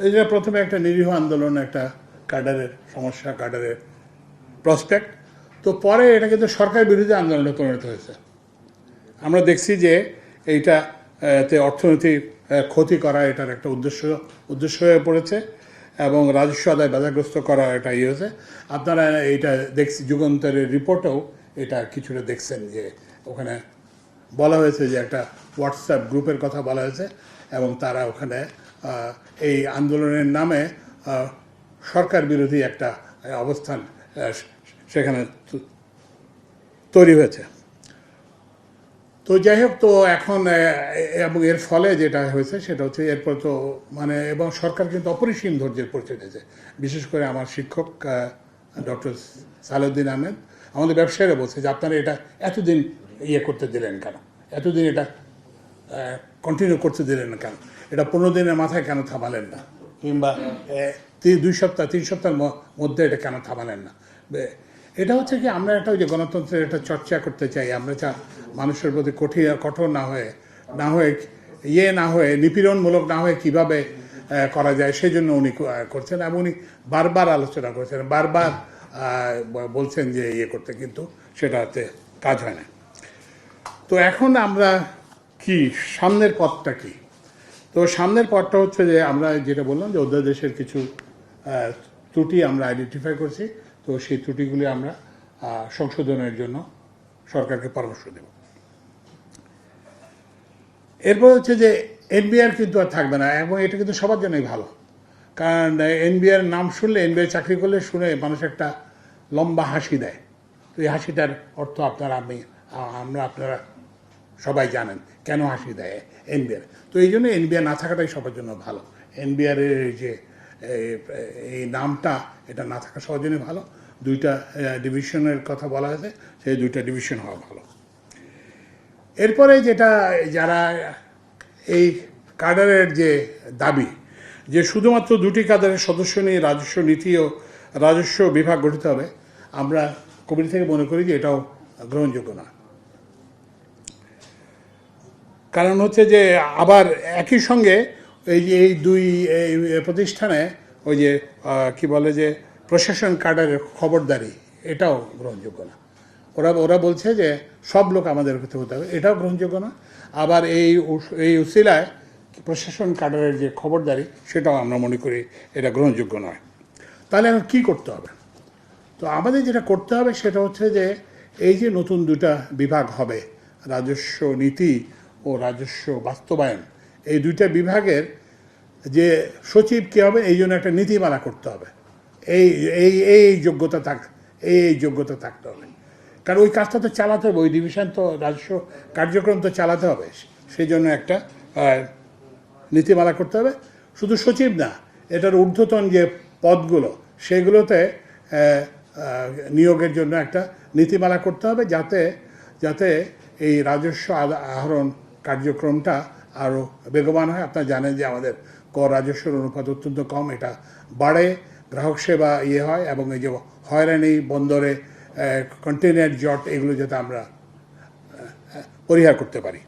এটা প্রথমে একটা নিরীহ আন্দোলন, একটা কাডারের সমস্যা, কাডারের প্রসপেক্ট। তো পরে এটা কিন্তু সরকার বিরোধী আন্দোলনে পরিণত হয়েছে। আমরা দেখছি যে এইটাতে অর্থনৈতিক ক্ষতি করা এটার একটা উদ্দেশ্য হয়ে পড়েছে এবং রাজস্ব আদায় বাধাগ্রস্ত করা এটা ইয়ে হয়েছে। আপনারা এইটা দেখছি, যুগান্তরের রিপোর্টেও এটা কিছুটা দেখছেন যে ওখানে বলা হয়েছে যে একটা হোয়াটসঅ্যাপ গ্রুপের কথা বলা হয়েছে এবং তারা ওখানে এই আন্দোলনের নামে সরকার বিরোধী একটা অবস্থান সেখানে তৈরি হয়েছে। তো যাই হোক, তো এখন এবং এর ফলে যেটা হয়েছে সেটা হচ্ছে এরপর তো মানে এবং সরকার কিন্তু অপরিসীম ধৈর্যের পরিচয় দিয়েছে। বিশেষ করে আমার শিক্ষক ডক্টর সালাউদ্দিন আহমেদ আমাদের ব্যবসায়ীরা বলছে যে আপনারা এটা এতদিন ইয়ে করতে দিলেন কেন, এতদিন এটা কন্টিনিউ করতে দিলেন না কেন, এটা 15 দিনের মাথায় কেন থামালেন না, কিংবা 2 সপ্তাহ 3 সপ্তাহের মধ্যে এটা কেন থামালেন না। এটা হচ্ছে কি, আমরা একটা ওই যে গণতন্ত্রের একটা চর্চা করতে চাই। আমরা মানুষের প্রতি কঠোর না হয়ে নিপীড়নমূলক না হয়ে কিভাবে করা যায় সেই জন্য উনি করছেন এবং উনি বারবার আলোচনা করছেন, বারবার বলছেন যে করতে, কিন্তু সেটাতে কাজ হয় না। তো এখন আমরা কি সামনের পথটা কি? তো সামনের পথটা হচ্ছে যে আমরা যেটা বললাম যে অধ্যাদেশের কিছু ত্রুটি আমরা আইডেন্টিফাই করছি। তো সেই ত্রুটিগুলি আমরা সংশোধনের জন্য সরকারকে পরামর্শ দেব। এরপর হচ্ছে যে এনবিআর কিন্তু আর থাকবে না এবং এটা কিন্তু সবার জন্যই ভালো। কারণ এনবিআর নাম শুনলে, এনবিআর চাকরি করলে শুনে মানুষ একটা লম্বা হাসি দেয়। তো এই হাসিটার অর্থ আপনারা সবাই জানেন কেন হাসি দেয় এনবিআর। তো এই জন্য এনবিআর না থাকাটাই সবার জন্য ভালো। এনবিআরের যে এই নামটা, এটা না থাকা সবার জন্য ভালো। 2টা ডিভিশনের কথা বলা হয়েছে, সেই 2টা ডিভিশন হওয়া ভালো। এরপরে যেটা যারা এই কাডারের যে দাবি যে শুধুমাত্র 2টি কাডারের সদস্য নিয়ে রাজস্ব নীতি ও রাজস্ব বিভাগ গঠিত হবে, আমরা কমিটি থেকে মনে করি যে এটাও গ্রহণযোগ্য না। কারণ হচ্ছে যে আবার একই সঙ্গে এই 2 প্রতিষ্ঠানে ওই যে কি বলে যে প্রশাসন কাডারের খবরদারি, এটাও গ্রহণযোগ্য না। ওরা বলছে যে সব লোক আমাদের হতে হবে, এটাও গ্রহণযোগ্য না। আবার এই উসিলায় প্রশাসন কাডারের যে খবরদারি, সেটাও আমরা মনে করি এটা গ্রহণযোগ্য নয়। তাহলে এখন কী করতে হবে? তো আমাদের যেটা করতে হবে সেটা হচ্ছে যে এই যে নতুন 2টা বিভাগ হবে, রাজস্ব নীতি ও রাজস্ব বাস্তবায়ন, এই 2টা বিভাগের যে সচিব কী হবে, এই জন্য একটা নীতিমালা করতে হবে। এই যোগ্যতা থাকতে হবে। কারণ ওই কাজটা তো চালাতে হবে, ওই ডিভিশন তো রাজস্ব কার্যক্রম তো চালাতে হবে। সেই জন্য একটা নীতিমালা করতে হবে। শুধু সচিব না, এটার ঊর্ধ্বতন যে পদগুলো, সেগুলোতে নিয়োগের জন্য একটা নীতিমালা করতে হবে, যাতে এই রাজস্ব আহরণ কার্যক্রমটা আরও বেগবান হয়। আপনারা জানেন যে আমাদের কর রাজস্বের অনুপাত অত্যন্ত কম, এটা বাড়ে, গ্রাহক সেবা হয় এবং এই যে হয়রানি, বন্দরে কন্টেইনার জট, এগুলো যাতে আমরা পরিহার করতে পারি।